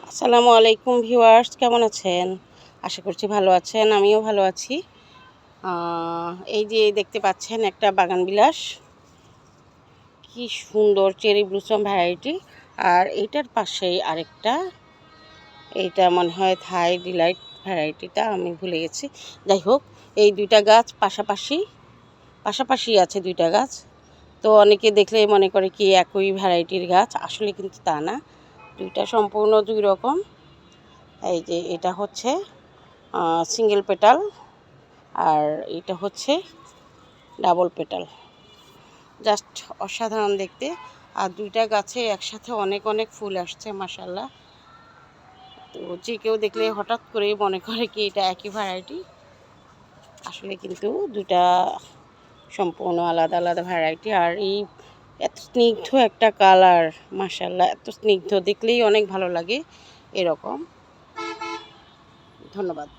আসসালামু আলাইকুম ভিউয়ার্স, কেমন আছেন? আশা করছি ভালো আছেন, আমিও ভালো আছি। এই যে দেখতে পাচ্ছেন একটা বাগানবিলাস, কি সুন্দর চেরি ব্লুসম ভ্যারাইটি। আর এইটার পাশেই আরেকটা, এইটা মনে হয় থাই ডিলাইট ভ্যারাইটিটা, আমি ভুলে গেছি। যাই হোক, এই দুইটা গাছ পাশাপাশি আছে দুইটা গাছ। তো অনেকে দেখলে মনে করে কি একই ভ্যারাইটির গাছ, আসলে কিন্তু তা না, দুইটা সম্পূর্ণ দুই রকম। এই যে এটা হচ্ছে সিঙ্গেল পেটাল, আর এটা হচ্ছে ডাবল পেটাল। জাস্ট অসাধারণ দেখতে। আর দুইটা গাছে একসাথে অনেক অনেক ফুল আসছে মাশাআল্লাহ। তো যে কেউ দেখলে হঠাৎ করে মনে করে কি এটা একই ভ্যারাইটি, আসলে কিন্তু দুটা সম্পূর্ণ আলাদা আলাদা ভ্যারাইটি। আর এই এত স্নিগ্ধ একটা কালার, মাশাআল্লাহ, এত স্নিগ্ধ, দেখলেই অনেক ভালো লাগে এরকম। ধন্যবাদ।